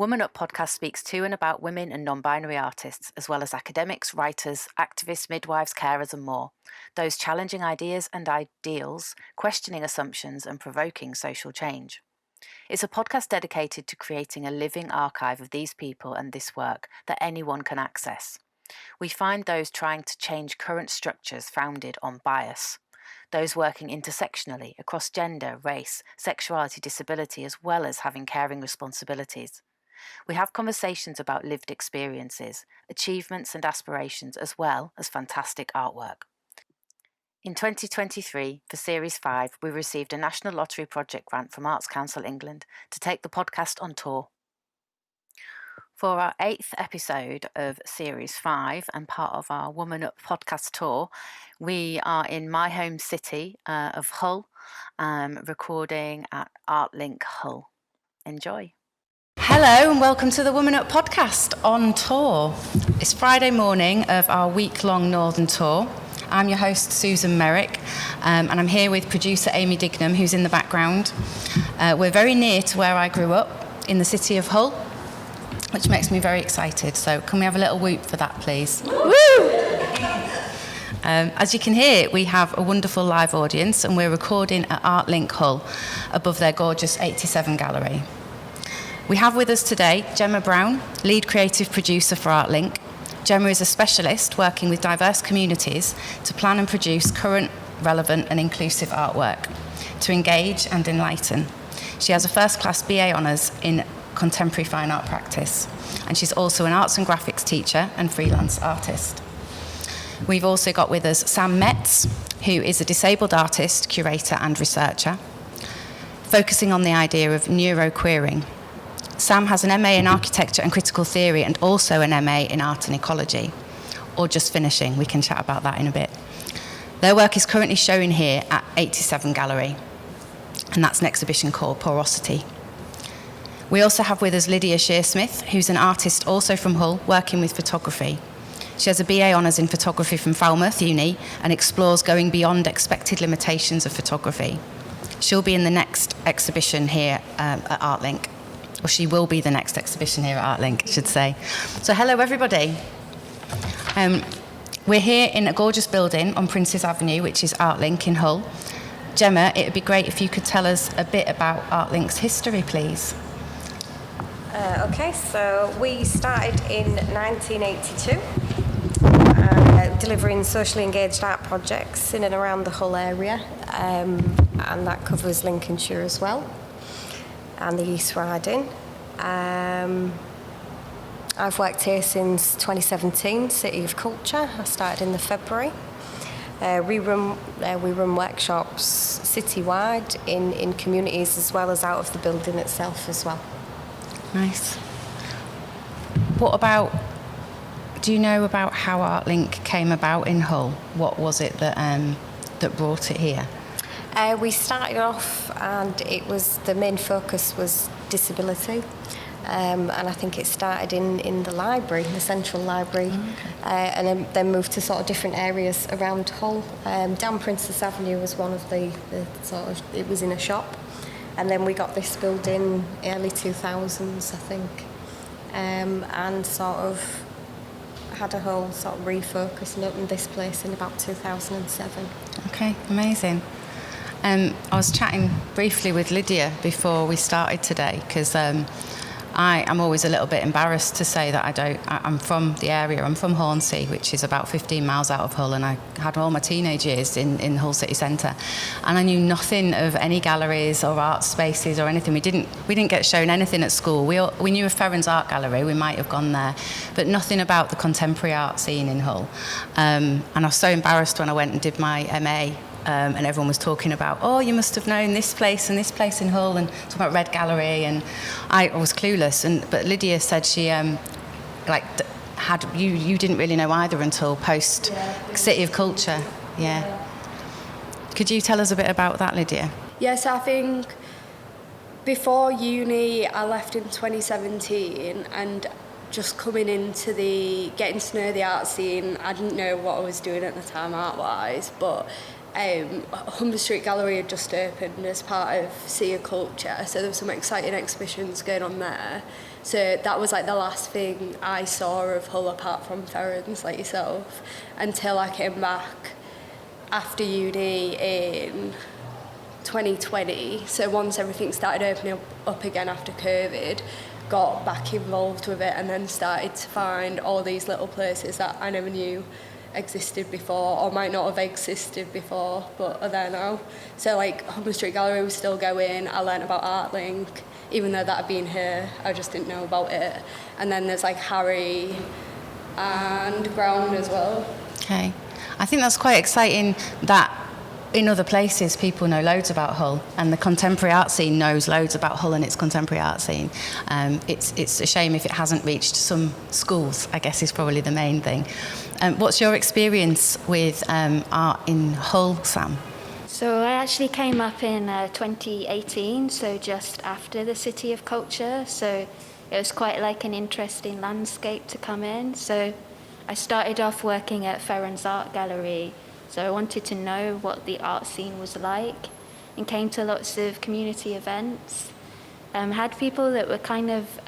WomanUp podcast speaks to and about women and non-binary artists, as well as academics, writers, activists, midwives, carers and more. Those challenging ideas and ideals, questioning assumptions and provoking social change. It's a podcast dedicated to creating a living archive of these people and this work that anyone can access. We find those trying to change current structures founded on bias. Those working intersectionally across gender, race, sexuality, disability, as well as having caring responsibilities. We have conversations about lived experiences, achievements and aspirations, as well as fantastic artwork. In 2023, for Series 5, we received a National Lottery Project grant from Arts Council England to take the podcast on tour. For our 8th episode of Series 5 and part of our WomanUp podcast tour, we are in my home city of Hull, recording at ArtLink Hull. Enjoy. Hello and welcome to the WomanUp podcast on tour. It's Friday morning of our week-long Northern tour. I'm your host, Susan Merrick, and I'm here with producer Amy Dignam, who's in the background. We're very near to where I grew up, in the city of Hull, which makes me very excited. So can we have a little whoop for that, please? Woo! As you can hear, we have a wonderful live audience, and we're recording at ArtLink Hull, above their gorgeous 87 gallery. We have with us today Jemma Brown, lead creative producer for ArtLink. Jemma is a specialist working with diverse communities to plan and produce current, relevant and inclusive artwork, to engage and enlighten. She has a first-class BA Honours in Contemporary Fine Art Practice, and she's also an arts and graphics teacher and freelance artist. We've also got with us Sam Metz, who is a disabled artist, curator and researcher, focusing on the idea of neuroqueering. Sam has an MA in Architecture and Critical Theory and also an MA in Art and Ecology, or just finishing. We can chat about that in a bit. Their work is currently shown here at 87 Gallery, and that's an exhibition called Porosity. We also have with us Lydia Shearsmith, who's an artist also from Hull, working with photography. She has a BA Honours in Photography from Falmouth Uni and explores going beyond expected limitations of photography. She'll be in the next exhibition here at ArtLink. Or she will be the next exhibition here at ArtLink, I should say. So hello, everybody. We're here in a gorgeous building on Princes Avenue, which is ArtLink in Hull. Jemma, it would be great if you could tell us a bit about ArtLink's history, please. Okay, so we started in 1982, delivering socially engaged art projects in and around the Hull area, and that covers Lincolnshire as well, and the East Riding. I've worked here since 2017, City of Culture. I started in the February. We run workshops citywide in communities as well as out of the building itself as well. Nice. Do you know about how ArtLink came about in Hull? What was it that brought it here? We started off, and the main focus was disability, and I think it started in the library, the central library, and then moved to sort of different areas around Hull. Down Princess Avenue was one of the sort of, it was in a shop, and then we got this building early 2000s, I think, and sort of had a whole sort of refocus and opened this place in about 2007. Okay, amazing. I was chatting briefly with Lydia before we started today, because I'm always a little bit embarrassed to say that I'm from the area. I'm from Hornsey, which is about 15 miles out of Hull, and I had all my teenage years in Hull city centre, and I knew nothing of any galleries or art spaces or anything. We didn't get shown anything at school. We knew of Ferran's Art Gallery. We might have gone there, but nothing about the contemporary art scene in Hull. And I was so embarrassed when I went and did my MA. And everyone was talking about, oh, you must have known this place and this place in Hull, and talking about Red Gallery, and I was clueless. But Lydia said she you didn't really know either until post City of Culture. Yeah. Could you tell us a bit about that, Lydia? Yes, I think before uni, I left in 2017, and just coming into getting to know the art scene, I didn't know what I was doing at the time art-wise, but Humber Street Gallery had just opened as part of Sea of Culture, so there were some exciting exhibitions going on there. So that was like the last thing I saw of Hull apart from Ferrans like yourself, until I came back after uni in 2020. So once everything started opening up again after COVID, got back involved with it, and then started to find all these little places that I never knew existed before, or might not have existed before, but are there now. So like Humber Street Gallery was still going. I learnt about ArtLink, even though that had been here, I just didn't know about it. And then there's like Harry and Ground as well. Okay. I think that's quite exciting that in other places people know loads about Hull, and the contemporary art scene knows loads about Hull and its contemporary art scene. It's a shame if it hasn't reached some schools, I guess, is probably the main thing. What's your experience with art in Hull, Sam? So I actually came up in 2018, so just after the City of Culture. So it was quite like an interesting landscape to come in. So I started off working at Ferrans Art Gallery. So I wanted to know what the art scene was like, and came to lots of community events. Had people that were kind of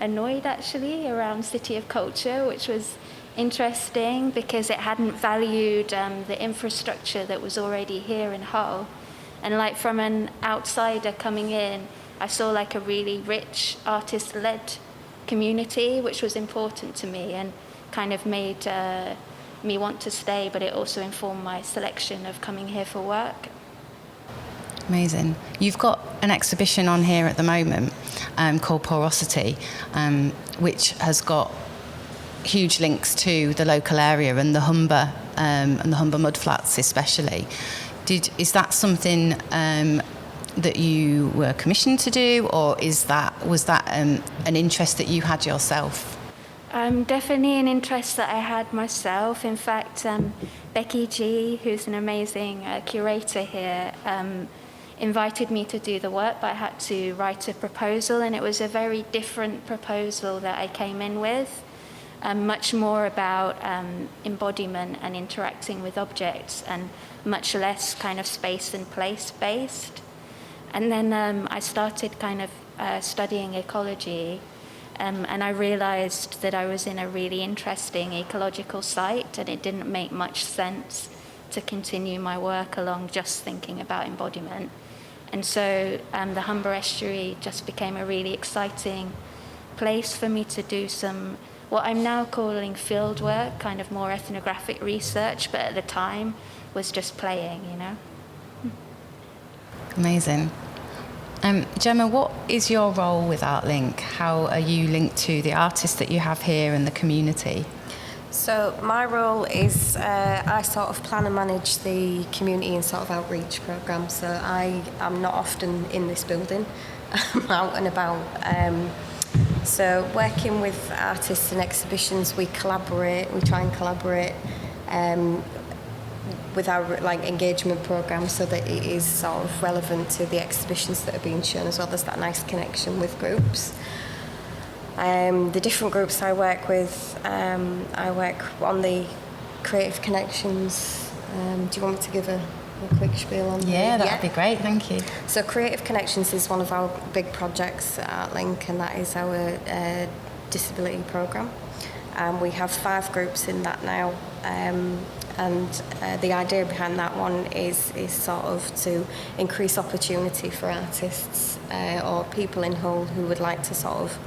annoyed actually around City of Culture, which was interesting because it hadn't valued the infrastructure that was already here in Hull. And like from an outsider coming in, I saw like a really rich artist-led community, which was important to me and kind of made me want to stay, but it also informed my selection of coming here for work. Amazing. You've got an exhibition on here at the moment called Porosity, which has got huge links to the local area and the Humber mudflats especially. Is that something that you were commissioned to do, or was that an interest that you had yourself? Definitely an interest that I had myself. In fact, Becky G, who's an amazing curator here, invited me to do the work, but I had to write a proposal, and it was a very different proposal that I came in with, much more about embodiment and interacting with objects, and much less kind of space and place based. And then I started kind of studying ecology, and I realized that I was in a really interesting ecological site, and it didn't make much sense to continue my work along just thinking about embodiment. And so the Humber Estuary just became a really exciting place for me to do some, what I'm now calling field work, kind of more ethnographic research, but at the time was just playing, you know. Amazing. Jemma, what is your role with ArtLink? How are you linked to the artists that you have here and the community? So my role is I sort of plan and manage the community and sort of outreach programme. So I am not often in this building. I'm out and about. So working with artists and exhibitions, we try and collaborate with our like engagement programme so that it is sort of relevant to the exhibitions that are being shown as well. There's that nice connection with groups. The different groups I work with, I work on the Creative Connections. Do you want me to give a quick spiel on that? Yeah, that'd be great, thank you. So Creative Connections is one of our big projects at ArtLink, and that is our disability programme. We have 5 groups in that now, and the idea behind that one is sort of to increase opportunity for artists or people in Hull who would like to sort of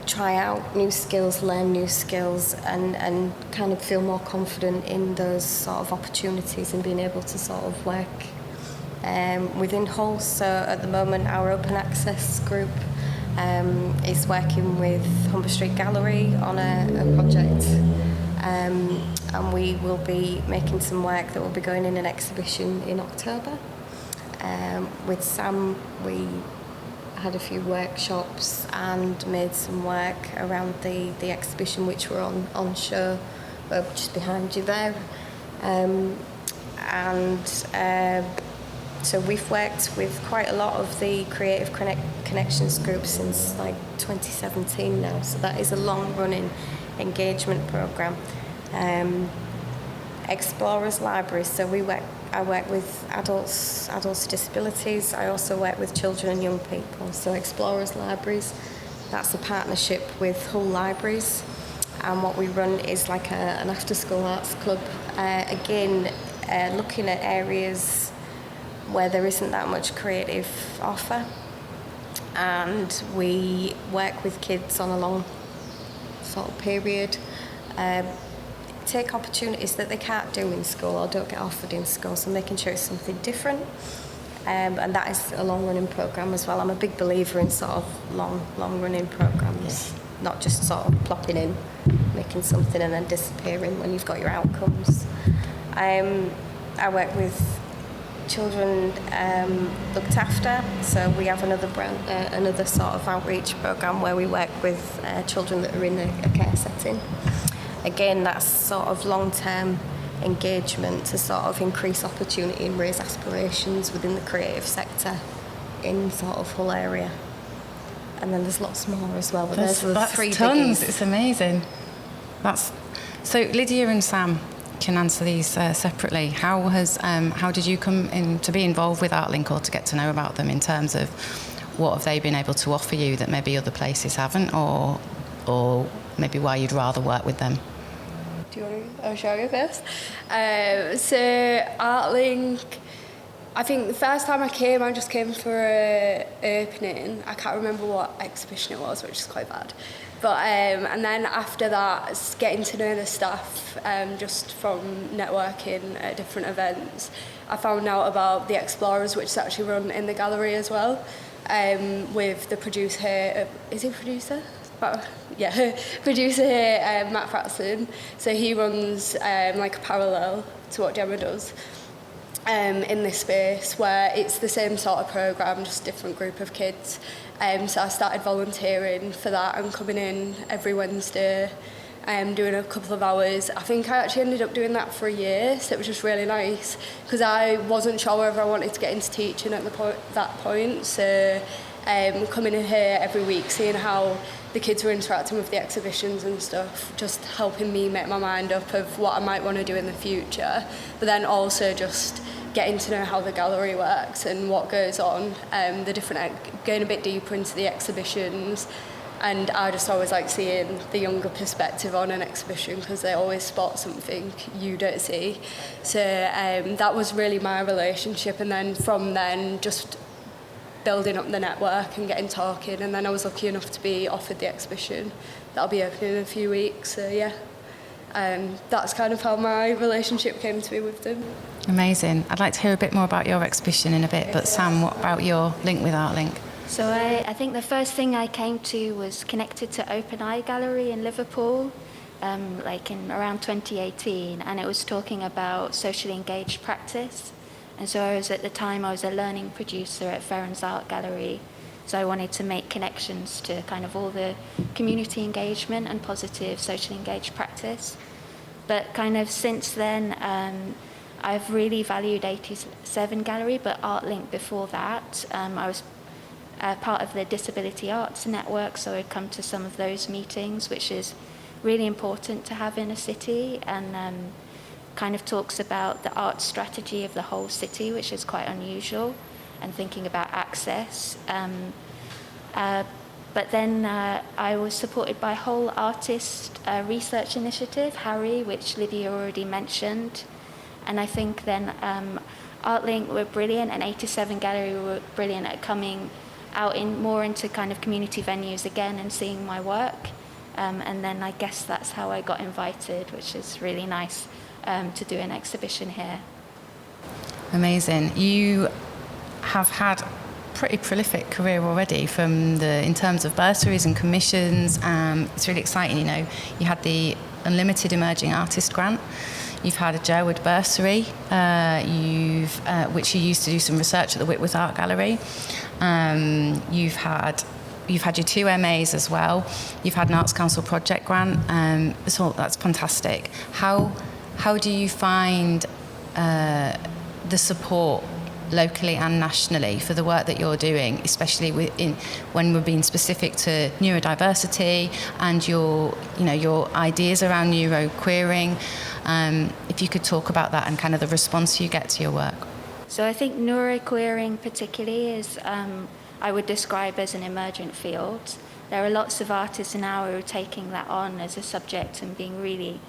try out new skills, learn new skills, and kind of feel more confident in those sort of opportunities and being able to sort of work within Hull. So at the moment, our open access group is working with Humber Street Gallery on a project, and we will be making some work that will be going in an exhibition in October. With Sam, we had a few workshops and made some work around the exhibition, which were on show just behind you there. So we've worked with quite a lot of the Creative Connections group since like 2017 now, so that is a long running engagement programme. explorers libraries. So I work with adults with disabilities. I also work with children and young people. So explorers libraries, that's a partnership with Hull Libraries. And what we run is like an after-school arts club. Again, looking at areas where there isn't that much creative offer. And we work with kids on a long sort of period. Take opportunities that they can't do in school or don't get offered in school, so making sure it's something different. And that is a long-running programme as well. I'm a big believer in sort of long-running programmes, not just sort of plopping in, making something and then disappearing when you've got your outcomes. I work with children looked after, so we have another sort of outreach programme where we work with children that are in a care setting. Again, that's sort of long-term engagement to sort of increase opportunity and raise aspirations within the creative sector in sort of Hull area. And then there's lots more as well, but there's the three tons. biggies. It's amazing. So Lydia and Sam can answer these separately. How did you come in to be involved with ArtLink, or to get to know about them in terms of what have they been able to offer you that maybe other places haven't, or maybe why you'd rather work with them? Do you want to? I'll show you first. So ArtLink, I think the first time I just came for an opening. I can't remember what exhibition it was, which is quite bad. But and then after that, getting to know the staff just from networking at different events, I found out about the Explorers, which is actually run in the gallery as well, with the producer here. Is he a producer? Yeah, producer here, Matt Fratson. So he runs like a parallel to what Jemma does in this space, where it's the same sort of programme, just different group of kids. So I started volunteering for that and coming in every Wednesday, doing a couple of hours. I think I actually ended up doing that for a year, so it was just really nice, because I wasn't sure whether I wanted to get into teaching at that point. So coming in here every week, seeing how the kids were interacting with the exhibitions and stuff, just helping me make my mind up of what I might want to do in the future, but then also just getting to know how the gallery works and what goes on, going a bit deeper into the exhibitions. And I just always like seeing the younger perspective on an exhibition, because they always spot something you don't see. So that was really my relationship, and then from then just building up the network and getting talking, and then I was lucky enough to be offered the exhibition that'll be opening in a few weeks. So yeah, that's kind of how my relationship came to be with them. Amazing. I'd like to hear a bit more about your exhibition in a bit, but Sam, what about your link with ArtLink? So I think the first thing I came to was connected to Open Eye Gallery in Liverpool, like in around 2018, and it was talking about socially engaged practice. And so at the time I was a learning producer at Ferrens Art Gallery, so I wanted to make connections to kind of all the community engagement and positive socially engaged practice. But kind of since then, I've really valued 87 Gallery, but ArtLink before that. I was part of the Disability Arts Network, so I'd come to some of those meetings, which is really important to have in a city, and kind of talks about the art strategy of the whole city, which is quite unusual, and thinking about access. But then I was supported by Whole Artist Research Initiative, Harry, which Lydia already mentioned. And I think then ArtLink were brilliant, and 87 Gallery were brilliant at coming out more into kind of community venues again and seeing my work. And then I guess that's how I got invited, which is really nice to do an exhibition here. Amazing. You have had pretty prolific career already in terms of bursaries and commissions. It's really exciting, you know. You had the Unlimited Emerging Artist Grant. You've had a Jerwood bursary, which you used to do some research at the Whitworth Art Gallery. You've had your 2 MAs as well. You've had an Arts Council project grant. That's fantastic. How do you find the support locally and nationally for the work that you're doing, especially when we're being specific to neurodiversity and your ideas around neuroqueering? If you could talk about that and kind of the response you get to your work. So I think neuroqueering particularly is, I would describe as an emergent field. There are lots of artists now who are taking that on as a subject and being really,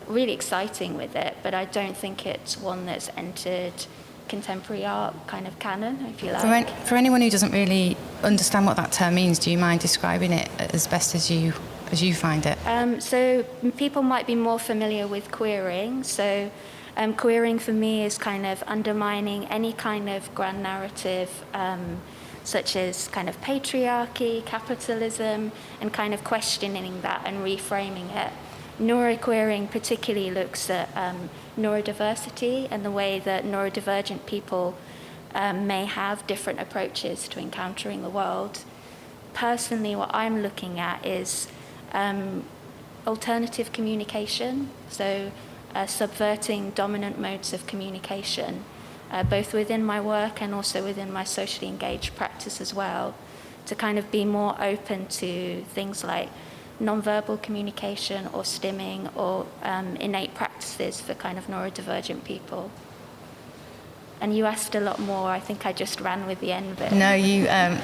really exciting with it, but I don't think it's one that's entered contemporary art kind of canon, if you like. For anyone who doesn't really understand what that term means, do you mind describing it as best as you find it? So people might be more familiar with queering. So queering for me is kind of undermining any kind of grand narrative, such as kind of patriarchy, capitalism, and kind of questioning that and reframing it. Neuroqueering particularly looks at neurodiversity and the way that neurodivergent people may have different approaches to encountering the world. Personally, what I'm looking at is alternative communication, so subverting dominant modes of communication, both within my work and also within my socially engaged practice as well, to kind of be more open to things like non-verbal communication or stimming or innate practices for kind of neurodivergent people. And you asked a lot more. I think I just ran with the end bit. No,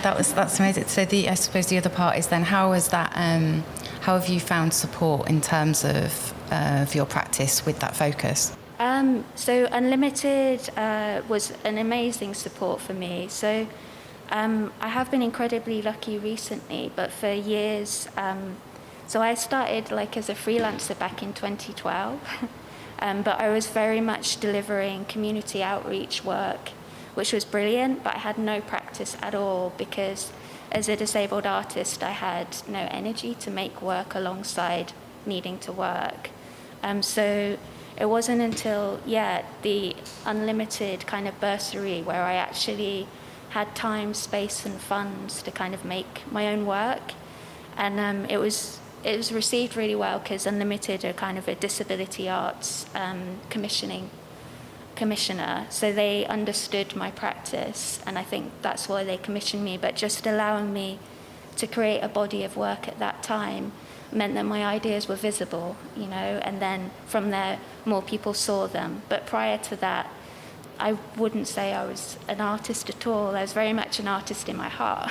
that's amazing. So I suppose the other part is then how have you found support in terms of your practice with that focus? So Unlimited was an amazing support for me. So I have been incredibly lucky recently, but for years, so I started like as a freelancer back in 2012, but I was very much delivering community outreach work, which was brilliant, but I had no practice at all because as a disabled artist, I had no energy to make work alongside needing to work. So it wasn't until, the Unlimited kind of bursary where I actually had time, space and funds to kind of make my own work. And it was received really well because Unlimited are kind of a disability arts commissioner, so they understood my practice, and I think that's why they commissioned me. But just allowing me to create a body of work at that time meant that my ideas were visible, and then from there more people saw them. But prior to that, I wouldn't say I was an artist at all. I was very much an artist in my heart,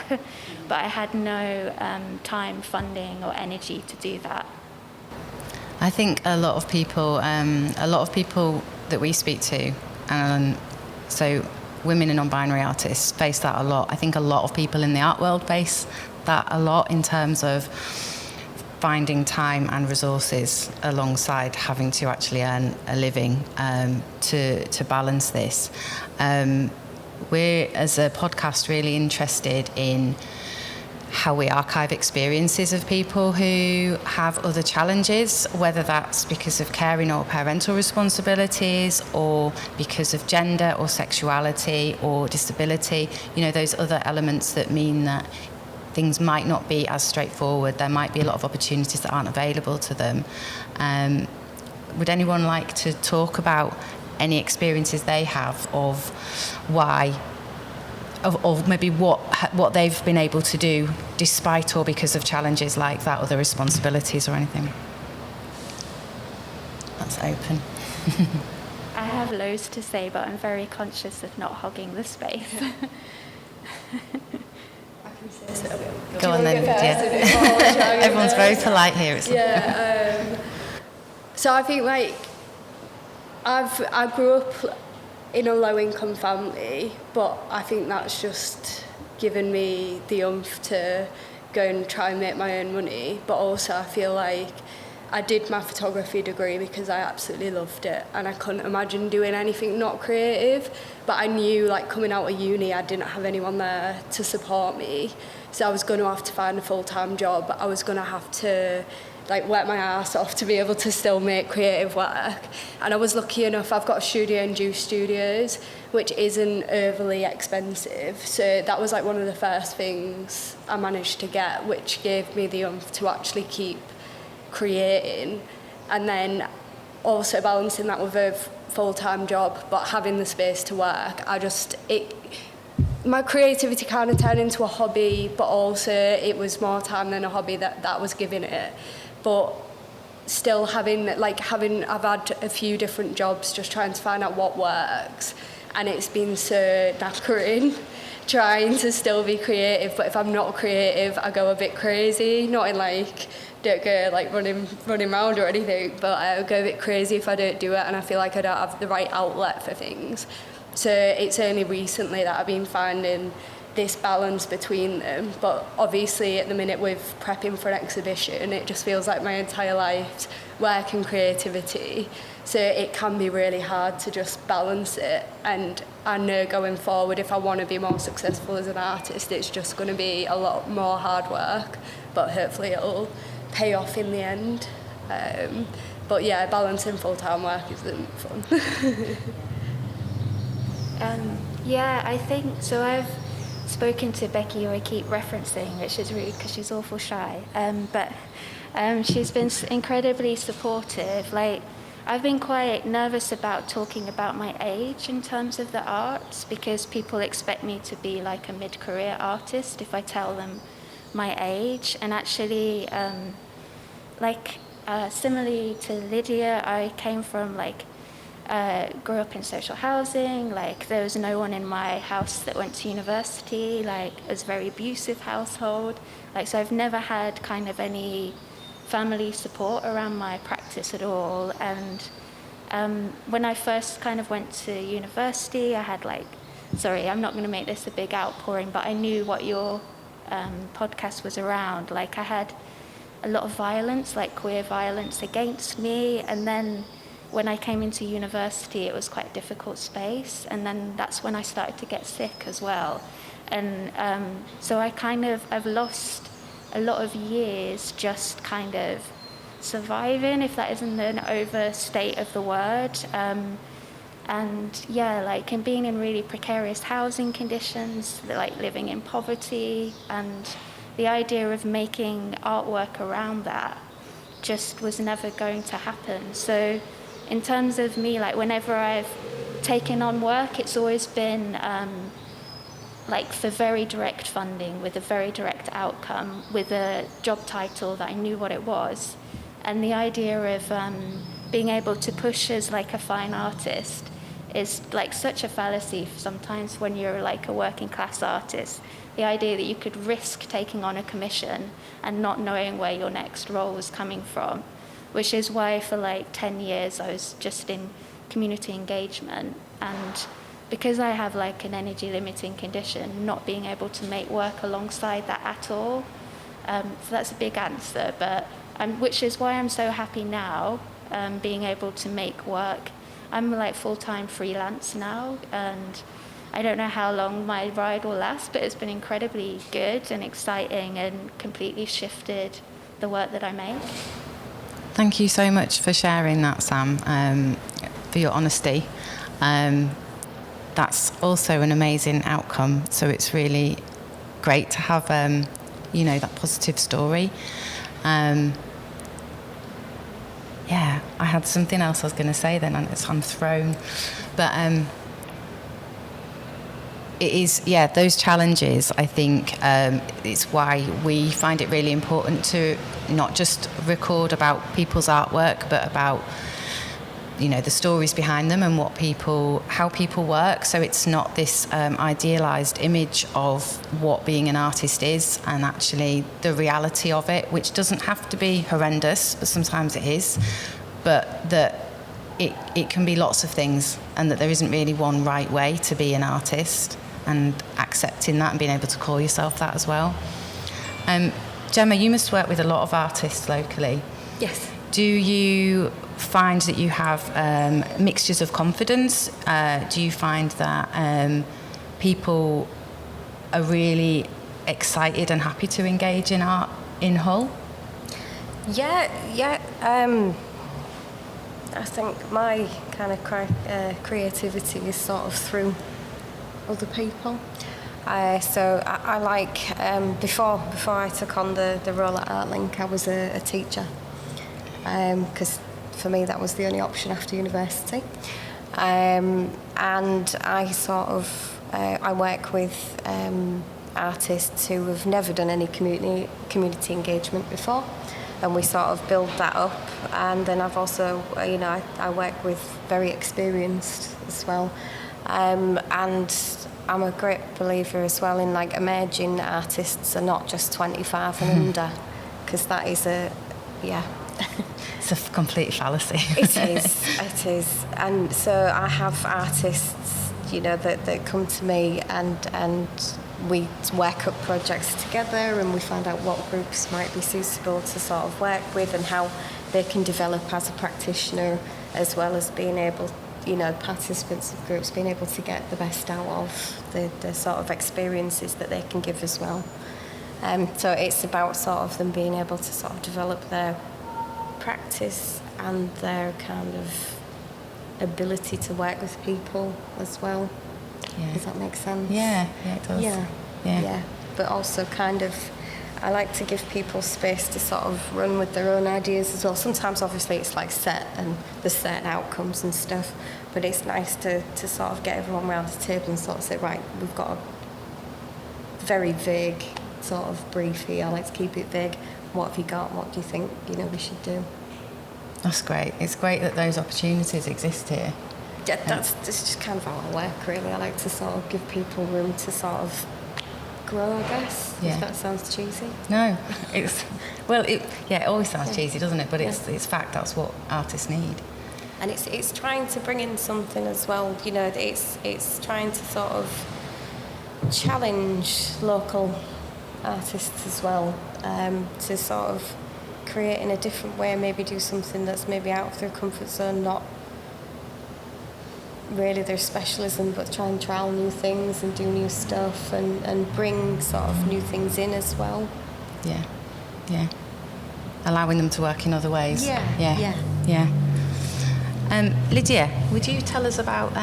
but I had no time, funding or energy to do that. I think a lot of people that we speak to, so women and non-binary artists face that a lot. I think a lot of people in the art world face that a lot in terms of finding time and resources alongside having to actually earn a living to balance this. We're, as a podcast, really interested in how we archive experiences of people who have other challenges, whether that's because of caring or parental responsibilities, or because of gender or sexuality or disability, those other elements that mean that things might not be as straightforward. There might be a lot of opportunities that aren't available to them. Would anyone like to talk about any experiences they have of why, of maybe what they've been able to do despite or because of challenges like that, other responsibilities or anything? That's open. I have loads to say, but I'm very conscious of not hogging the space. Go on then, Lydia. Everyone's very polite here. So I think I grew up in a low-income family, but I think that's just given me the oomph to go and try and make my own money. But also I feel like I did my photography degree because I absolutely loved it, and I couldn't imagine doing anything not creative. But I knew, coming out of uni, I didn't have anyone there to support me, so I was going to have to find a full-time job. I was going to have to work my ass off to be able to still make creative work. And I was lucky enough, I've got a studio in Juice Studios, which isn't overly expensive. So that was one of the first things I managed to get, which gave me the oomph to actually keep creating. And then also balancing that with a full-time job, but having the space to work, my creativity kind of turned into a hobby, but also it was more time than a hobby that was giving it. But still I've had a few different jobs just trying to find out what works, and it's been so knackering trying to still be creative. But if I'm not creative, I go a bit crazy, not in don't go running around or anything, but I go a bit crazy if I don't do it, and I feel like I don't have the right outlet for things. So it's only recently that I've been finding this balance between them. But obviously at the minute with prepping for an exhibition, it just feels like my entire life's work and creativity, so it can be really hard to just balance it. And I know going forward, if I want to be more successful as an artist, it's just going to be a lot more hard work, but hopefully it'll pay off in the end. But yeah, balancing full-time work isn't fun. Yeah, I think so. I've spoken to Becky, who I keep referencing, which is rude because she's awful shy. But she's been incredibly supportive. I've been quite nervous about talking about my age in terms of the arts, because people expect me to be like a mid-career artist if I tell them my age. And actually, similarly to Lydia, I came from grew up in social housing. There was no one in my house that went to university. It was a very abusive household. So I've never had kind of any family support around my practice at all. And when I first kind of went to university, I had sorry, I'm not going to make this a big outpouring, but I knew what your podcast was around. I had a lot of violence, queer violence against me, and then when I came into university, it was quite a difficult space, and then that's when I started to get sick as well. And so I've lost a lot of years just kind of surviving, if that isn't an overstate of the word. And yeah, and being in really precarious housing conditions, living in poverty, and the idea of making artwork around that just was never going to happen. So in terms of me, whenever I've taken on work, it's always been for very direct funding, with a very direct outcome, with a job title that I knew what it was. And the idea of being able to push as a fine artist is such a fallacy sometimes when you're a working class artist. The idea that you could risk taking on a commission and not knowing where your next role was coming from, which is why for 10 years I was just in community engagement. And because I have an energy limiting condition, not being able to make work alongside that at all. So that's a big answer, but which is why I'm so happy now, being able to make work. I'm full-time freelance now, and I don't know how long my ride will last, but it's been incredibly good and exciting and completely shifted the work that I make. Thank you so much for sharing that, Sam, for your honesty. That's also an amazing outcome, so it's really great to have, that positive story. Yeah, I had something else I was going to say then, and I'm thrown. But it is, those challenges, I think, it's why we find it really important to not just record about people's artwork, but about, the stories behind them and how people work. So it's not this idealized image of what being an artist is, and actually the reality of it, which doesn't have to be horrendous, but sometimes it is, but that it can be lots of things, and that there isn't really one right way to be an artist, and accepting that and being able to call yourself that as well. Jemma, you must work with a lot of artists locally. Yes. Do you find that you have mixtures of confidence? Do you find that people are really excited and happy to engage in art in Hull? Yeah. I think my kind of creativity is sort of through other people. So I like, before I took on the role at ArtLink, I was a teacher, because for me that was the only option after university. And I sort of, I work with artists who have never done any community engagement before. and we sort of build that up. And then I've also, I work with very experienced as well. And I'm a great believer as well in like emerging artists are not just 25 and under, because that is It's a complete fallacy. It is. And so I have artists, that come to me and we work up projects together, and we find out what groups might be suitable to sort of work with and how they can develop as a practitioner, as well as being able, participants of groups being able to get the best out of the sort of experiences that they can give as well. So it's about sort of them being able to sort of develop their practice and their kind of ability to work with people as well. Yeah. Does that make sense? Yeah, it does. Yeah. But also kind of, I like to give people space to sort of run with their own ideas as well. Sometimes obviously it's like set and there's certain outcomes and stuff, but it's nice to sort of get everyone around the table and sort of say, right, we've got a very vague sort of brief here. I like to keep it vague. What have you got? What do you think, we should do? That's great. It's great that those opportunities exist here. Yeah, that's just kind of how I work, really. I like to sort of give people room to sort of grow, I guess, if that sounds cheesy. No, it always sounds cheesy, doesn't it? But it's fact, that's what artists need. And it's trying to bring in something as well, it's trying to sort of challenge local artists as well, to sort of create in a different way, maybe do something that's maybe out of their comfort zone, not really their specialism, but try and trial new things and do new stuff and bring sort of new things in as well. Yeah. Allowing them to work in other ways. Yeah. Lydia, would you tell us about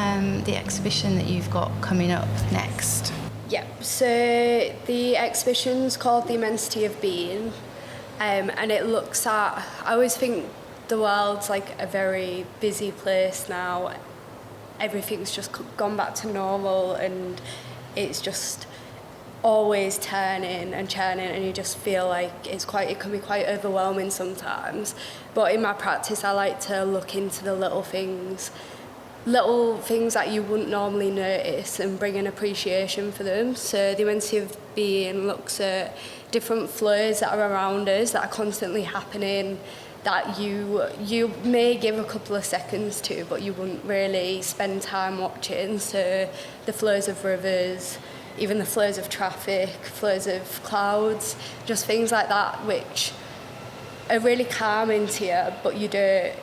the exhibition that you've got coming up next? Yeah, so the exhibition's called The Immensity of Being, and it looks at, I always think the world's like a very busy place now. Everything's just gone back to normal, and it's just always turning and churning, and you just feel like it can be quite overwhelming sometimes. But in my practice, I like to look into the little things that you wouldn't normally notice and bring an appreciation for them. So the Immensity of Being looks at different flows that are around us, that are constantly happening, that you may give a couple of seconds to, but you wouldn't really spend time watching. So the flows of rivers, even the flows of traffic, flows of clouds, just things like that, which are really calming to you, but you don't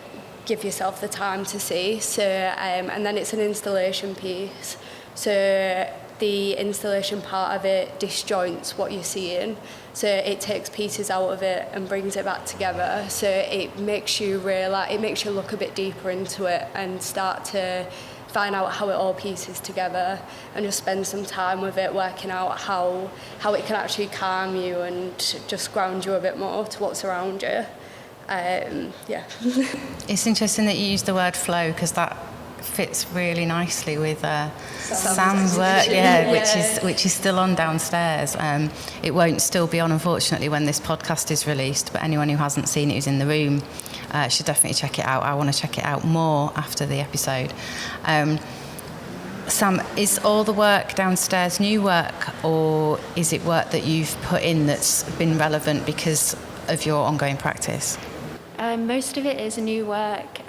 give yourself the time to see. So and then it's an installation piece. So the installation part of it disjoints what you're seeing. So it takes pieces out of it and brings it back together. So it makes you look a bit deeper into it and start to find out how it all pieces together, and just spend some time with it, working out how it can actually calm you and just ground you a bit more to what's around you. It's interesting that you use the word flow, because that fits really nicely with Sam's work, which is still on downstairs. It won't still be on, unfortunately, when this podcast is released, but anyone who hasn't seen it, who's in the room, should definitely check it out. I want to check it out more after the episode. Sam, is all the work downstairs new work, or is it work that you've put in that's been relevant because of your ongoing practice? Most of it is new work.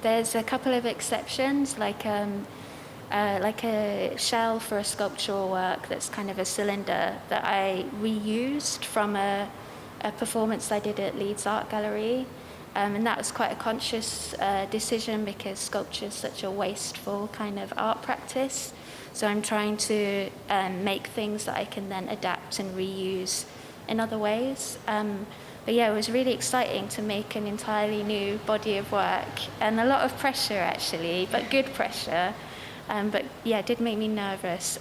There's a couple of exceptions, like a shell for a sculptural work that's kind of a cylinder that I reused from a performance I did at Leeds Art Gallery. And that was quite a conscious decision, because sculpture is such a wasteful kind of art practice. So I'm trying to make things that I can then adapt and reuse in other ways. But yeah, it was really exciting to make an entirely new body of work, and a lot of pressure actually, but good pressure. But yeah, it did make me nervous.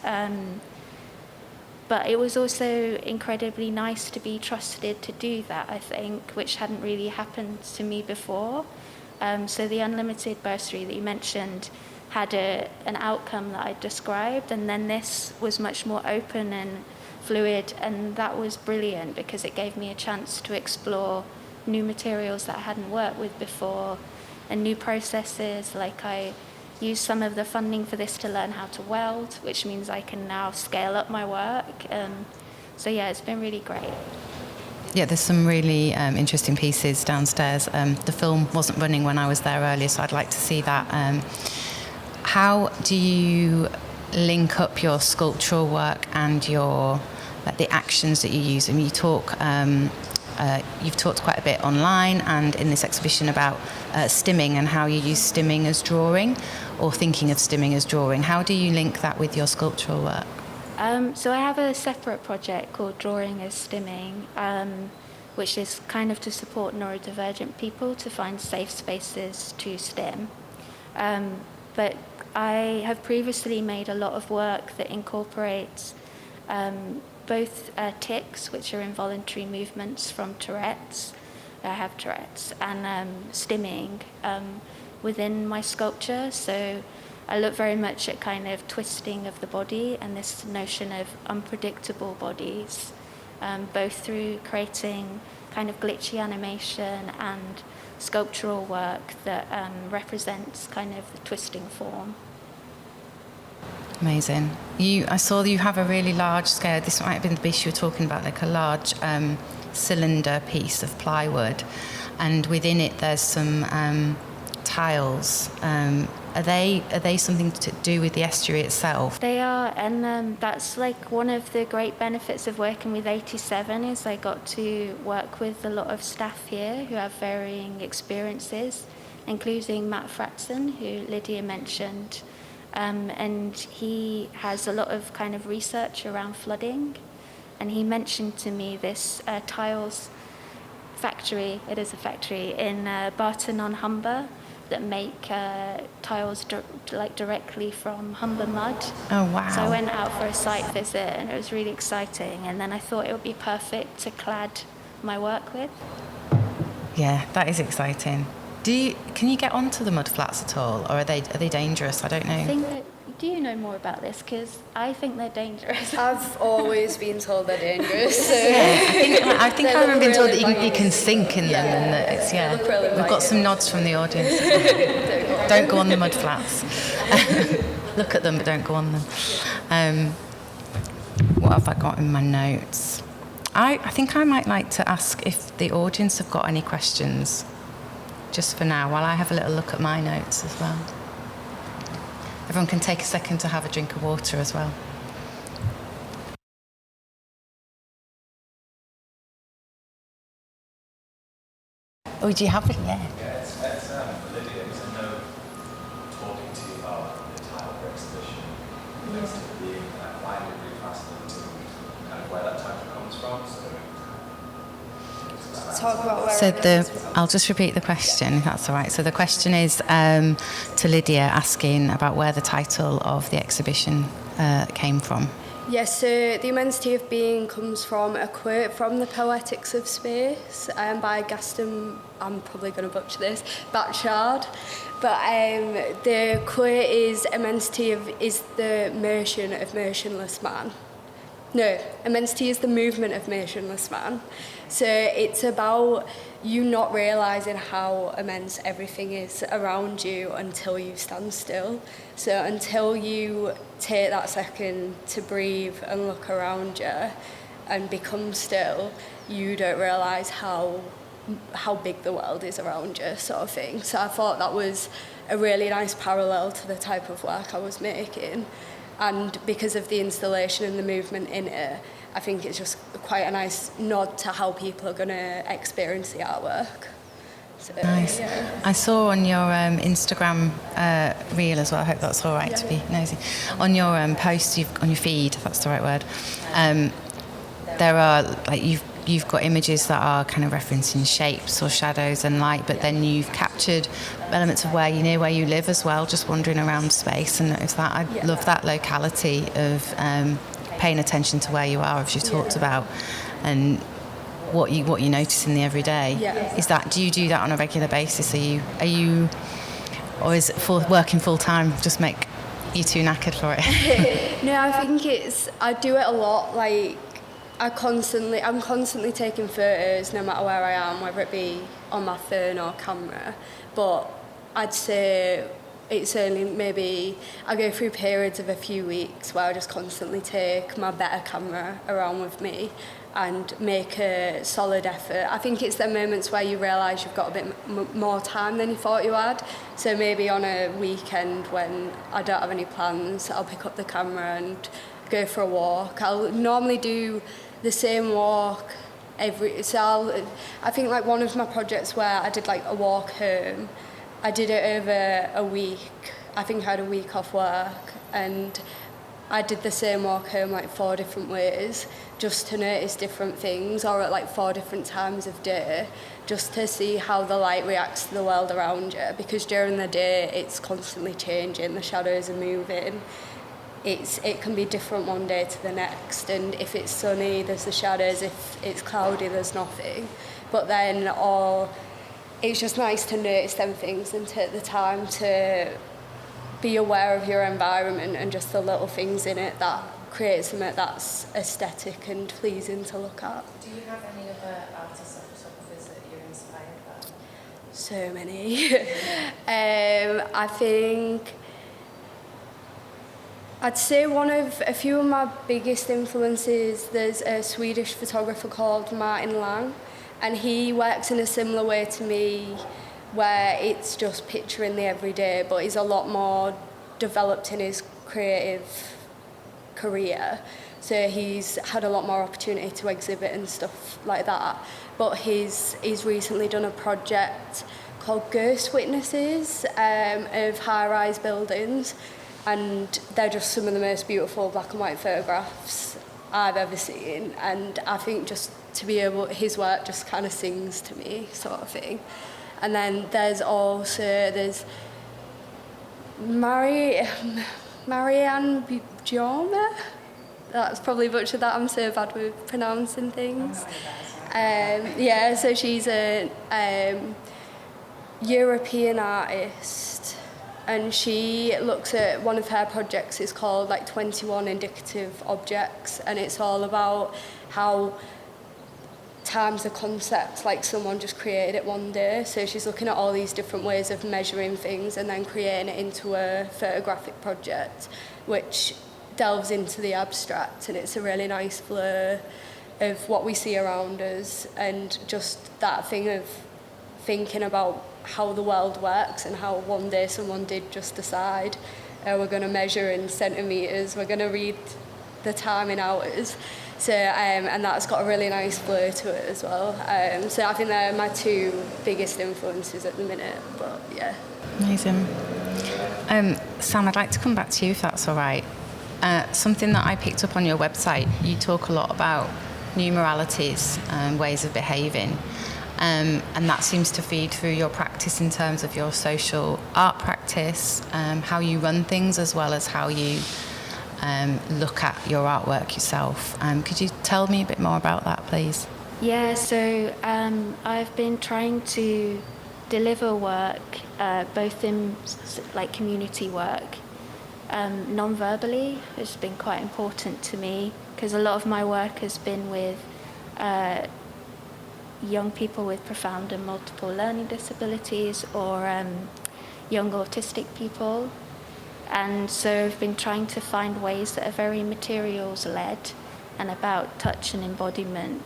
But it was also incredibly nice to be trusted to do that, I think, which hadn't really happened to me before. So the unlimited bursary that you mentioned had an outcome that I described, and then this was much more open and fluid, and that was brilliant because it gave me a chance to explore new materials that I hadn't worked with before and new processes. Like I used some of the funding for this to learn how to weld, which means I can now scale up my work. So yeah, it's been really great. Yeah, there's some really interesting pieces downstairs. The film wasn't running when I was there earlier, so I'd like to see that. How do you link up your sculptural work and your the actions that you use? I mean, you've talked quite a bit online and in this exhibition about stimming and how you use stimming as drawing, or thinking of stimming as drawing. How do you link that with your sculptural work? So I have a separate project called Drawing as Stimming, which is kind of to support neurodivergent people to find safe spaces to stim. But I have previously made a lot of work that incorporates both tics, which are involuntary movements from Tourette's, I have Tourette's, and stimming within my sculpture. So I look very much at kind of twisting of the body and this notion of unpredictable bodies, both through creating kind of glitchy animation and sculptural work that represents kind of the twisting form. Amazing. I saw that you have a really large scale, this might have been the piece you were talking about, like a large cylinder piece of plywood, and within it there's some tiles. Are they something to do with the estuary itself? They are, and that's like one of the great benefits of working with 87 is I got to work with a lot of staff here who have varying experiences, including Matt Fratson, who Lydia mentioned, and he has a lot of kind of research around flooding, and he mentioned to me this tiles factory, it is a factory in Barton-on-Humber, that make tiles directly from Humber mud. Oh, wow. So I went out for a site visit and it was really exciting, and then I thought it would be perfect to clad my work with. Yeah, that is exciting. Can you get onto the mud flats at all, or are they dangerous? I don't know. Do you know more about this? Because I think they're dangerous. I've always been told they're dangerous. So Yeah, I think I remember being told really that you can sink in them, and that it's really We've got some nods from the audience. Don't go on the mud flats. Look at them, but don't go on them. What have I got in my notes? I think I might like to ask if the audience have got any questions, just for now, while I have a little look at my notes as well. Everyone can take a second to have a drink of water as well. Oh, do you have it? Yeah. Yeah, it's Lydia, because I know talking to you about the title for exhibition, next to being why I'm really fascinated kind of where that title comes from. talk about where I'll just repeat the question, if that's all right. So the question is to Lydia, asking about where the title of the exhibition came from. Yes, so the immensity of being comes from a quote from the Poetics of Space by Gaston, I'm probably going to butcher this, Batchard. But the quote is, immensity is the motion of motionless man. No, immensity is the movement of motionless man. So it's about you not realising how immense everything is around you until you stand still. So until you take that second to breathe and look around you and become still, you don't realise how big the world is around you, sort of thing. So I thought that was a really nice parallel to the type of work I was making. And because of the installation and the movement in it, I think it's just quite a nice nod to how people are going to experience the artwork. So, nice. Yeah. I saw on your Instagram reel as well, I hope that's all right to be nosy, on your post, on your feed, if that's the right word, there are, like, you've got images that are kind of referencing shapes or shadows and light, but then you've captured elements of where you live as well, just wandering around space, and I love that locality of paying attention to where you are, as you talked about, and what you notice in the everyday. Yeah. Do you do that on a regular basis? Are you or is working full time just make you too knackered for it? No, I think I do it a lot. Like, I'm constantly taking photos no matter where I am, whether it be on my phone or camera. But I'd say it's only maybe I go through periods of a few weeks where I just constantly take my better camera around with me and make a solid effort. I think it's the moments where you realise you've got a bit more time than you thought you had. So maybe on a weekend when I don't have any plans, I'll pick up the camera and go for a walk. I'll normally do the same walk I think like one of my projects where I did like a walk home, I did it over a week. I think I had a week off work and I did the same walk home like 4 different ways just to notice different things, or at like 4 different times of day, just to see how the light reacts to the world around you, because during the day it's constantly changing, the shadows are moving. It can be different one day to the next, and if it's sunny there's the shadows, if it's cloudy there's nothing. But then it's just nice to notice them things and take the time to be aware of your environment and just the little things in it that create something that's aesthetic and pleasing to look at. Do you have any other artists or photographers that you're inspired by? So many. I think I'd say a few of my biggest influences, there's a Swedish photographer called Martin Lang, and he works in a similar way to me, where it's just picturing the everyday, but he's a lot more developed in his creative career. So he's had a lot more opportunity to exhibit and stuff like that. But he's recently done a project called Ghost Witnesses of high-rise buildings, and they're just some of the most beautiful black and white photographs I've ever seen. And I think just to be able, his work just kind of sings to me, sort of thing. And then there's Marianne Jemma. That's probably butchered that. I'm so bad with pronouncing things. So she's a European artist, and she looks at, one of her projects is called like 21 Indicative Objects, and it's all about how time's a concept, like someone just created it one day. So she's looking at all these different ways of measuring things and then creating it into a photographic project which delves into the abstract, and it's a really nice blur of what we see around us, and just that thing of thinking about how the world works and how one day someone did just decide we're going to measure in centimetres, we're going to read the time in hours. So, and that's got a really nice blur to it as well. So I think they're my 2 biggest influences at the minute, but yeah. Amazing. Sam, I'd like to come back to you if that's all right. Something that I picked up on your website, you talk a lot about new moralities and ways of behaving. And that seems to feed through your practice in terms of your social art practice, how you run things, as well as how you look at your artwork yourself. Could you tell me a bit more about that, please? Yeah, so I've been trying to deliver work, both in like community work, non-verbally has been quite important to me, because a lot of my work has been with young people with profound and multiple learning disabilities, or young autistic people. And so I've been trying to find ways that are very materials-led and about touch and embodiment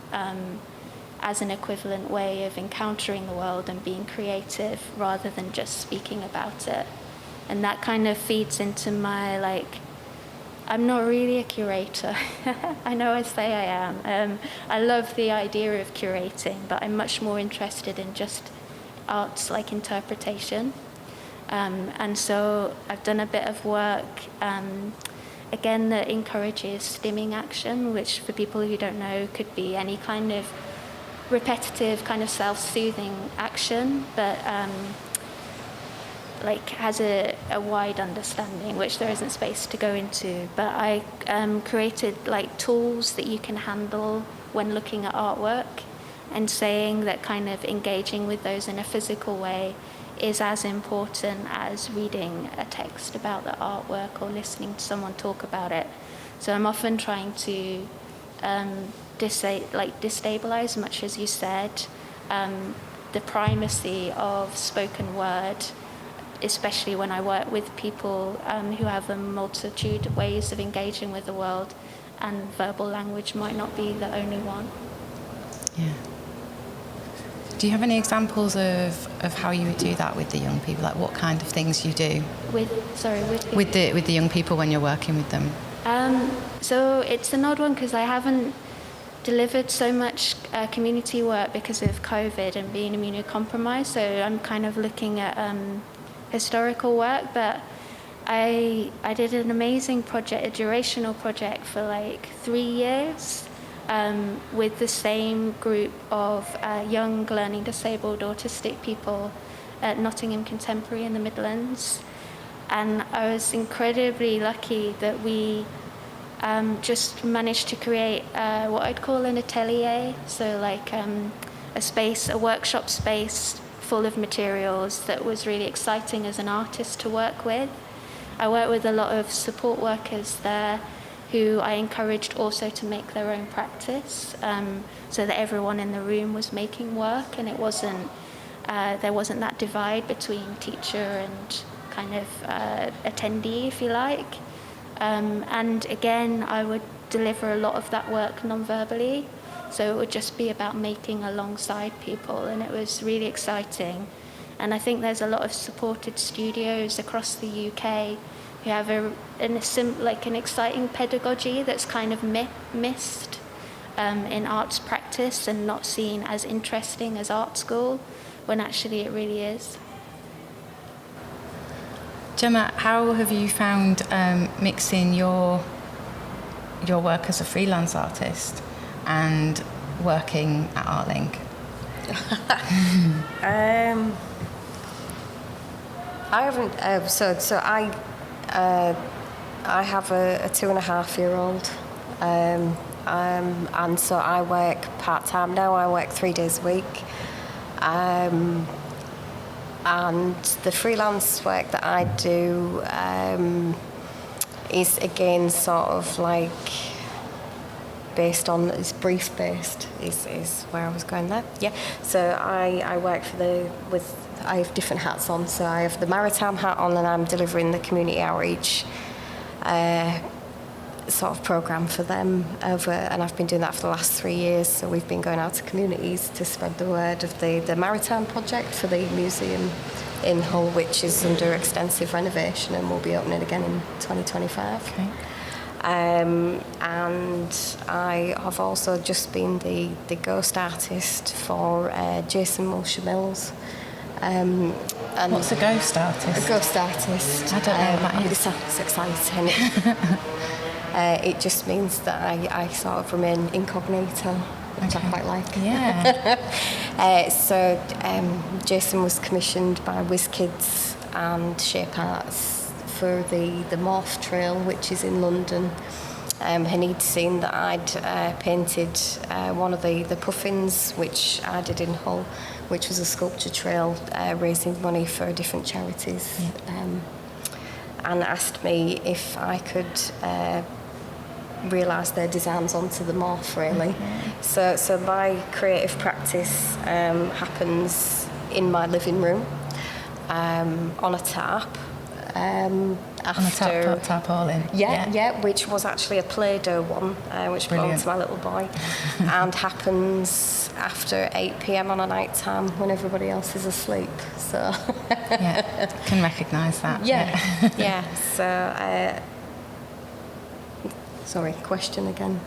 as an equivalent way of encountering the world and being creative rather than just speaking about it. And that kind of feeds into my, I'm not really a curator. I know I say I am. I love the idea of curating, but I'm much more interested in just art's interpretation. And so I've done a bit of work, again, that encourages stimming action, which for people who don't know could be any kind of repetitive, kind of self-soothing action, but has a wide understanding, which there isn't space to go into. But I created tools that you can handle when looking at artwork, and saying that kind of engaging with those in a physical way is as important as reading a text about the artwork or listening to someone talk about it. So I'm often trying to destabilize, much as you said, the primacy of spoken word, especially when I work with people who have a multitude of ways of engaging with the world, and verbal language might not be the only one. Yeah. Do you have any examples of how you would do that with the young people? Like what kind of things you do with the young people when you're working with them? So it's an odd one because I haven't delivered so much community work because of COVID and being immunocompromised. So I'm kind of looking at historical work, but I did an amazing project, a durational project for like 3 years. With the same group of young learning disabled autistic people at Nottingham Contemporary in the Midlands. And I was incredibly lucky that we just managed to create what I'd call an atelier, so like a workshop space full of materials that was really exciting as an artist to work with. I worked with a lot of support workers there who I encouraged also to make their own practice, so that everyone in the room was making work, and it wasn't there wasn't that divide between teacher and kind of attendee, if you like. And again, I would deliver a lot of that work non-verbally, so it would just be about making alongside people, and it was really exciting. And I think there's a lot of supported studios across the UK who have an exciting pedagogy that's kind of missed in arts practice and not seen as interesting as art school, when actually it really is. Jemma, how have you found mixing your work as a freelance artist and working at ArtLink? I haven't. I have a 2.5-year-old, and so I work part-time now. I work 3 days a week, and the freelance work that I do is again sort of like it's brief based is where I was going there. Yeah. So I work I have different hats on. So I have the maritime hat on, and I'm delivering the community outreach sort of program for them and I've been doing that for the last 3 years. So we've been going out to communities to spread the word of the maritime project for the museum in Hull, which is under extensive renovation and will be opening again in 2025. Okay. And I have also just been the ghost artist for Jason Mills. And what's a ghost artist? A ghost artist. I don't know what that is. It sounds exciting. It just means that I sort of remain incognito, which I quite like. Yeah. So Jason was commissioned by WizKids and Shape Arts for the Morph Trail, which is in London. And he'd seen that I'd painted one of the puffins, which I did in Hull, which was a sculpture trail raising money for different charities, and asked me if I could realise their designs onto the morph, really. So my creative practice happens in my living room on a tarp. After tarpaulin. Yeah, which was actually a Play-Doh one, which belonged to my little boy, and happens after 8 p.m. on a night time when everybody else is asleep. So yeah, can recognise that. Yeah. So sorry, question again.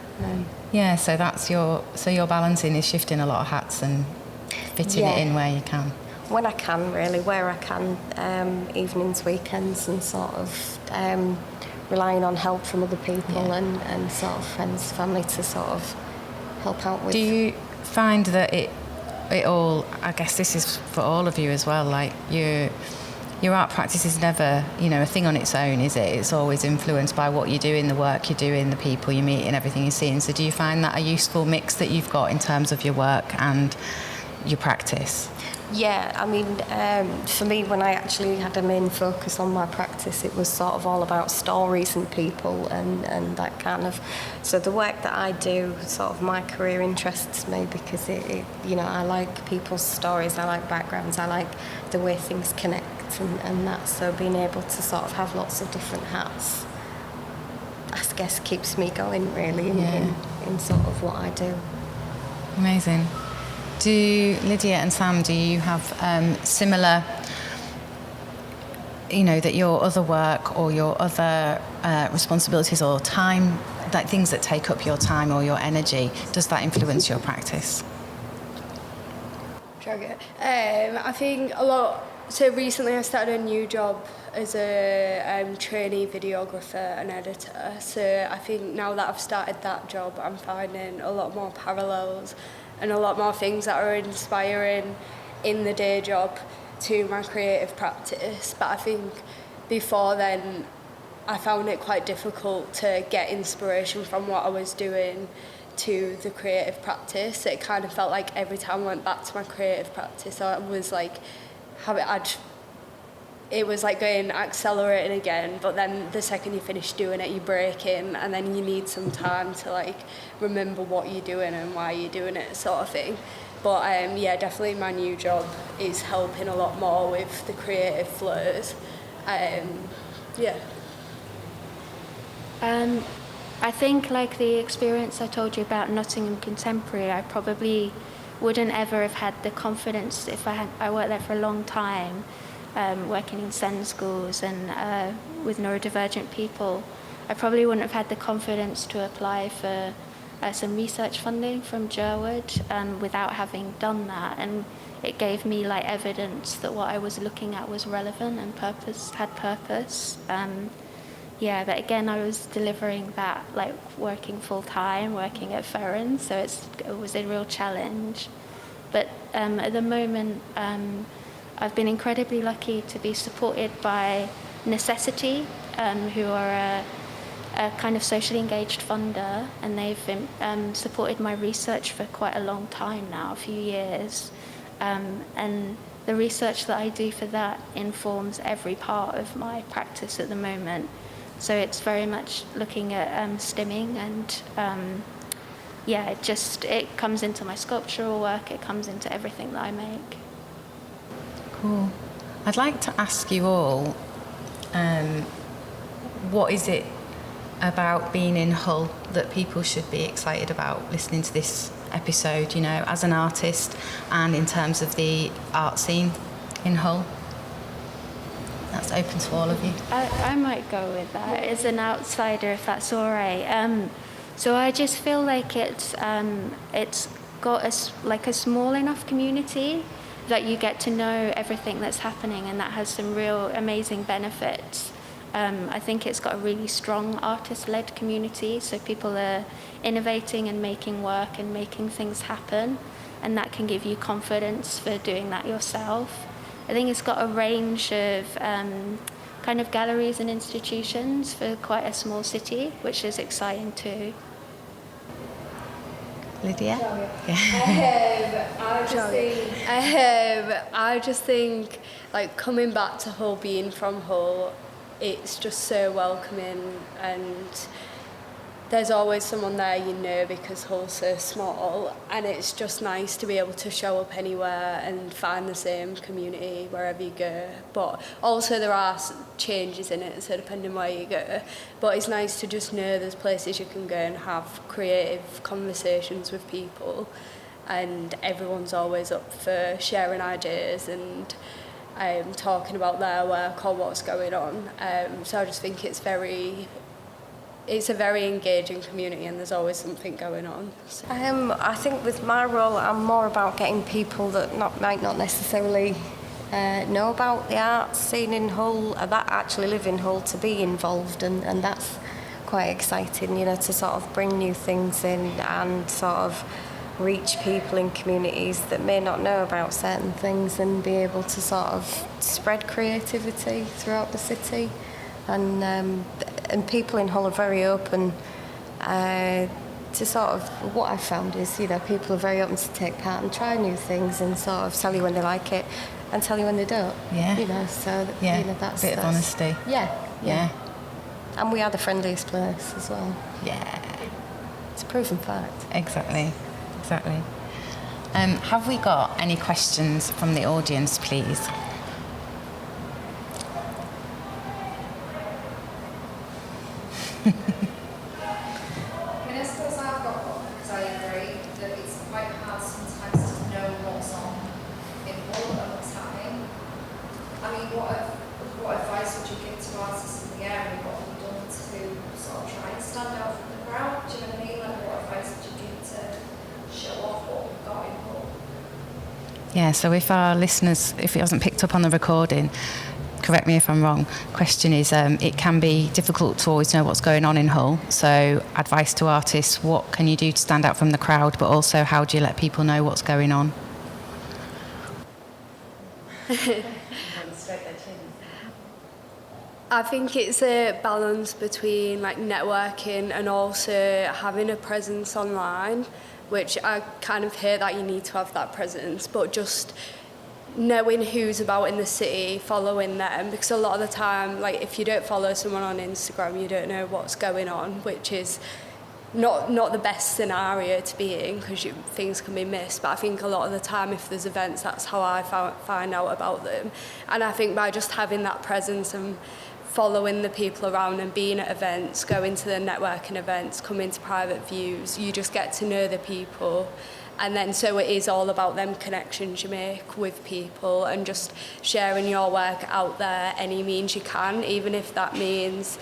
Yeah, so that's your balancing is shifting a lot of hats and fitting it in where you can. When I can, really, where I can, evenings, weekends, and sort of relying on help from other people and sort of friends, family to sort of help out with. Do you find that it all, I guess this is for all of you as well, like your art practice is never, a thing on its own, is it? It's always influenced by what you do in the work you do in the people you meet and everything you see. And so do you find that a useful mix that you've got in terms of your work and your practice? Yeah, I mean, for me, when I actually had a main focus on my practice, it was sort of all about stories and people and that kind of... So the work that I do, sort of my career interests me because it you know, I like people's stories, I like backgrounds, I like the way things connect and that. So being able to sort of have lots of different hats, I guess, keeps me going, really, in sort of what I do. Amazing. Do Lydia and Sam, do you have similar, you know, that your other work or your other responsibilities or time, like things that take up your time or your energy, does that influence your practice? I think a lot. So recently I started a new job as a trainee videographer and editor. So I think now that I've started that job, I'm finding a lot more parallels and a lot more things that are inspiring in the day job to my creative practice. But I think before then, I found it quite difficult to get inspiration from what I was doing to the creative practice. It kind of felt like every time I went back to my creative practice, I was like, it was like going accelerating again, but then the second you finish doing it, you break in, and then you need some time to like remember what you're doing and why you're doing it, sort of thing. But yeah, definitely my new job is helping a lot more with the creative flows. Yeah. I think, like the experience I told you about Nottingham Contemporary, I probably wouldn't ever have had the confidence if I worked there for a long time, working in SEND schools and with neurodivergent people. I probably wouldn't have had the confidence to apply for some research funding from Jerwood without having done that, and it gave me like evidence that what I was looking at was relevant and had purpose. Yeah, but again, I was delivering that, like working full time, working at Ferren, so it was a real challenge. But at the moment, I've been incredibly lucky to be supported by Necessity, who are a kind of socially engaged funder, and they've supported my research for quite a long time now, a few years. And the research that I do for that informs every part of my practice at the moment. So it's very much looking at stimming and yeah, it comes into my sculptural work, it comes into everything that I make. Cool. I'd like to ask you all, what is it about being in Hull that people should be excited about listening to this episode, you know, as an artist and in terms of the art scene in Hull? That's open to all of you. I might go with that as an outsider, if that's all right. So I just feel like it's got a small enough community that you get to know everything that's happening, and that has some real amazing benefits. I think it's got a really strong artist-led community, so people are innovating and making work and making things happen, and that can give you confidence for doing that yourself. I think it's got a range of kind of galleries and institutions for quite a small city, which is exciting too. Lydia? I just think like coming back to Hull, being from Hull, it's just so welcoming, and there's always someone there, you know, because Hull's so small, and it's just nice to be able to show up anywhere and find the same community wherever you go. But also there are changes in it, so depending where you go. But it's nice to just know there's places you can go and have creative conversations with people, and everyone's always up for sharing ideas and talking about their work or what's going on. So I just think it's a very engaging community, and there's always something going on. So. I think with my role, I'm more about getting people that might not necessarily know about the art scene in Hull, that actually live in Hull, to be involved, and that's quite exciting, you know, to sort of bring new things in and sort of reach people in communities that may not know about certain things, and be able to sort of spread creativity throughout the city. And people in Hull are very open to to sort of, what I've found is, people are very open to take part and try new things and sort of tell you when they like it and tell you when they don't. Yeah. So, that's... a bit of honesty. Yeah. And we are the friendliest place as well. Yeah. It's a proven fact. Exactly. Have we got any questions from the audience, please? I suppose I've got one, because I agree that it's quite hard sometimes to know what's on in all and what's happening. I mean, what advice would you give to artists in the area? What have you done to sort of try and stand out from the crowd? Do you know what I mean? Like, what advice would you give to show off what we've got in Hull? Yeah, so if our listeners, if it hasn't picked up on the recording, correct me if I'm wrong, question is, it can be difficult to always know what's going on in Hull. So advice to artists, what can you do to stand out from the crowd, but also how do you let people know what's going on? I think it's a balance between like networking and also having a presence online, which I kind of hear that you need to have that presence, but just knowing who's about in the city, following them, because a lot of the time, like if you don't follow someone on Instagram, you don't know what's going on, which is not the best scenario to be in, because things can be missed. But I think a lot of the time, if there's events, that's how I find out about them. And I think by just having that presence and following the people around and being at events, going to the networking events, coming to private views, you just get to know the people. And then so it is all about them connections you make with people and just sharing your work out there any means you can, even if that means,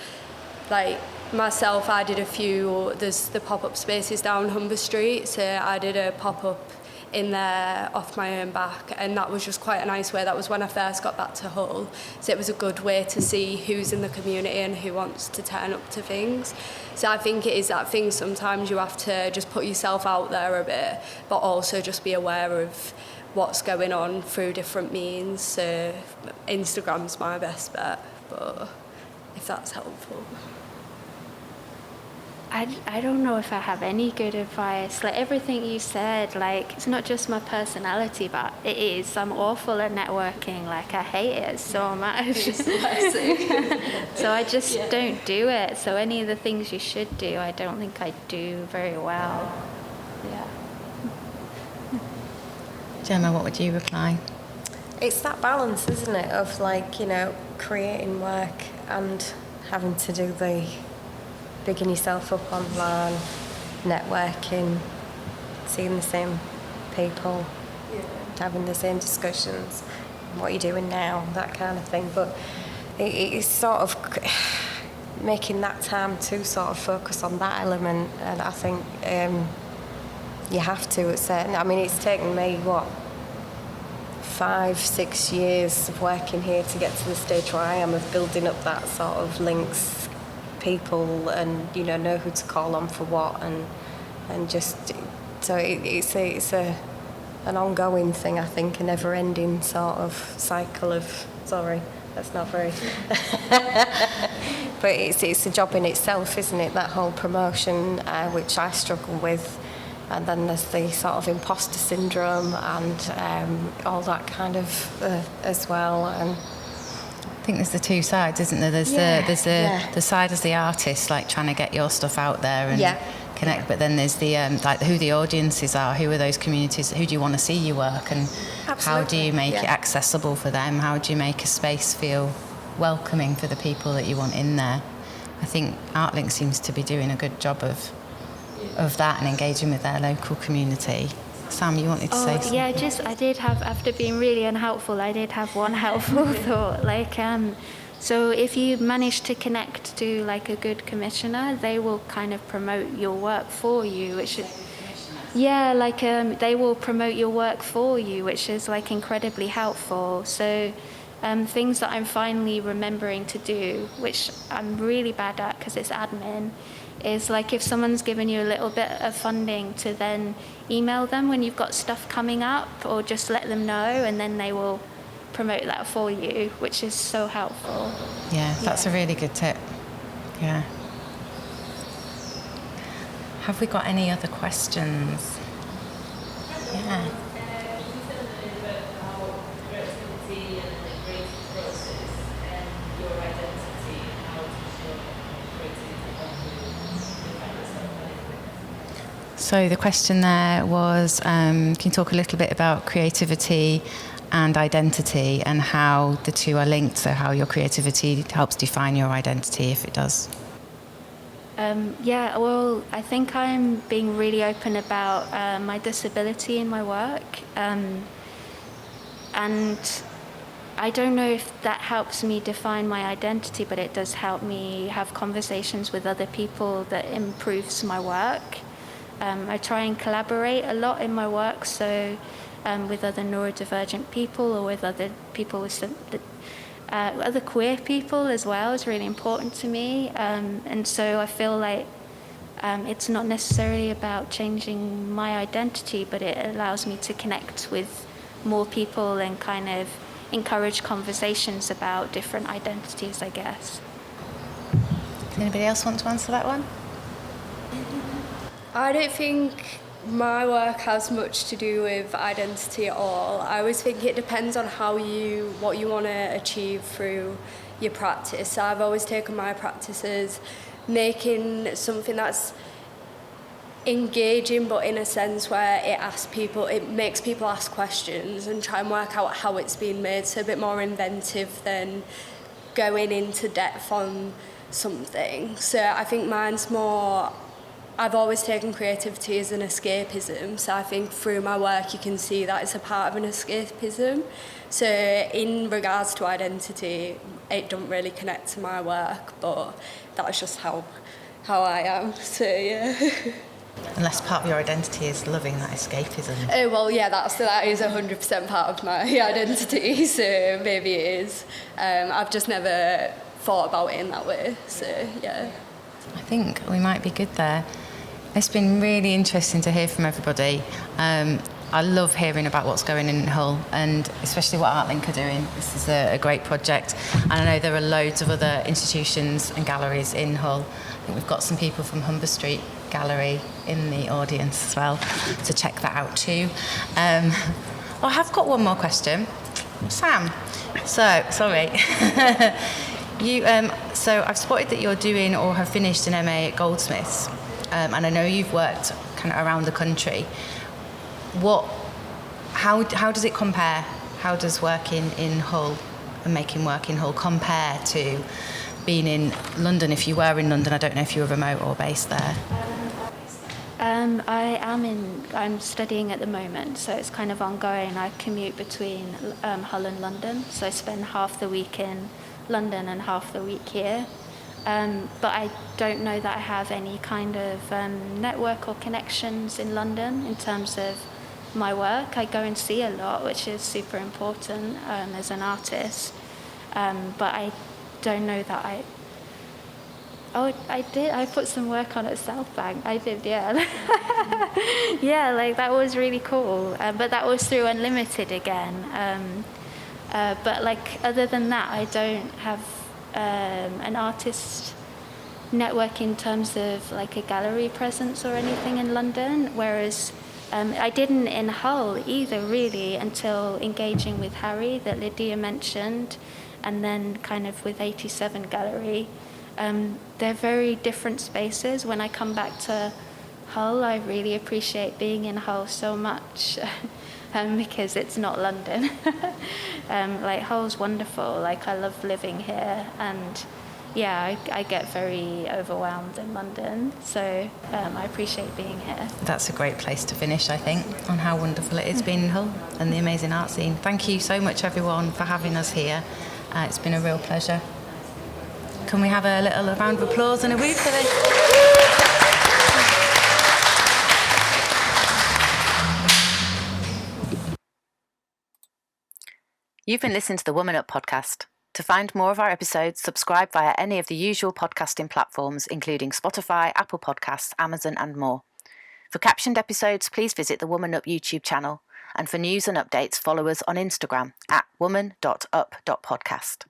like myself, I did there's the pop-up spaces down Humber Street, so I did a pop-up in there off my own back, and that was just quite a nice way. That was when I first got back to Hull, so it was a good way to see who's in the community and who wants to turn up to things. So I think it is that thing, sometimes you have to just put yourself out there a bit, but also just be aware of what's going on through different means. So Instagram's my best bet, but if that's helpful. I don't know if I have any good advice. Like everything you said, like it's not just my personality, but it is. I'm awful at networking. Like I hate it so much. So I just don't do it. So any of the things you should do, I don't think I do very well. Yeah. Jemma, what would you reply? It's that balance, isn't it, of like, creating work and having to do the bigging yourself up online, networking, seeing the same people, having the same discussions, what you're doing now, that kind of thing. But it's sort of making that time to sort of focus on that element, and I think you have to at certain... I mean, it's taken me, 5-6 years of working here to get to the stage where I am, of building up that sort of links, people, and know who to call on for what, and just so it's an ongoing thing, I think, a never-ending sort of cycle of... Sorry, that's not very... But it's a job in itself, isn't it? That whole promotion, which I struggle with, and then there's the sort of imposter syndrome and all that kind of as well. And I think there's the two sides, isn't there? There's the side as the artist, like trying to get your stuff out there and connect, but then there's the like who the audiences are, who are those communities, who do you want to see your work, and how do you make it accessible for them? How do you make a space feel welcoming for the people that you want in there? I think ArtLink seems to be doing a good job of that and engaging with their local community. Sam, you wanted to say something? Yeah, I did have, after being really unhelpful, I did have one helpful thought. So if you manage to connect to like a good commissioner, they will kind of promote your work for you, which is... they will promote your work for you, which is like incredibly helpful. So things that I'm finally remembering to do, which I'm really bad at because it's admin, is like if someone's given you a little bit of funding, to then email them when you've got stuff coming up, or just let them know, and then they will promote that for you, which is so helpful. Yeah, that's a really good tip. Yeah. Have we got any other questions? Yeah. So the question there was, can you talk a little bit about creativity and identity and how the two are linked, so how your creativity helps define your identity, if it does? Yeah, well, I think I'm being really open about my disability in my work. And I don't know if that helps me define my identity, but it does help me have conversations with other people that improves my work. I try and collaborate a lot in my work, so with other neurodivergent people or with other people with other queer people as well is really important to me. And so I feel like it's not necessarily about changing my identity, but it allows me to connect with more people and kind of encourage conversations about different identities, I guess. Does anybody else want to answer that one? I don't think my work has much to do with identity at all. I always think it depends on what you want to achieve through your practice. So I've always taken my practice as making something that's engaging, but in a sense where it makes people ask questions and try and work out how it's been made. So a bit more inventive than going into depth on something. So I think mine's more, I've always taken creativity as an escapism, so I think through my work you can see that it's a part of an escapism. So in regards to identity, it doesn't really connect to my work, but that's just how I am, so yeah. Unless part of your identity is loving that escapism. Oh, well, yeah, that is 100% part of my identity, so maybe it is. I've just never thought about it in that way, so yeah. I think we might be good there. It's been really interesting to hear from everybody. I love hearing about what's going on in Hull, and especially what ArtLink are doing. This is a great project, and I know there are loads of other institutions and galleries in Hull. I think we've got some people from Humber Street Gallery in the audience as well, so check that out too. I have got one more question. Sam, so, sorry. So I've spotted that you're doing or have finished an MA at Goldsmiths, and I know you've worked kind of around the country. How does it compare? How does working in Hull and making work in Hull compare to being in London? If you were in London, I don't know if you were remote or based there. I'm studying at the moment, so it's kind of ongoing. I commute between Hull and London, so I spend half the week in London and half the week here. But I don't know that I have any kind of network or connections in London in terms of my work. I go and see a lot, which is super important as an artist. But I don't know that I did. I put some work on at South Bank. I did, yeah. Yeah, like that was really cool. But that was through Unlimited again. But like other than that, I don't have an artist network in terms of like a gallery presence or anything in London. Whereas I didn't in Hull either, really, until engaging with Harry that Lydia mentioned, and then kind of with 87 Gallery. They're very different spaces. When I come back to Hull, I really appreciate being in Hull so much because it's not London. Like Hull's wonderful. Like I love living here, and yeah, I get very overwhelmed in London. So I appreciate being here. That's a great place to finish, I think, on how wonderful it is being in Hull and the amazing art scene. Thank you so much, everyone, for having us here. It's been a real pleasure. Can we have a little round of applause and a woo for this? You've been listening to the WomanUp podcast. To find more of our episodes, subscribe via any of the usual podcasting platforms, including Spotify, Apple Podcasts, Amazon, and more. For captioned episodes, please visit the WomanUp YouTube channel. And for news and updates, follow us on Instagram at woman.up.podcast.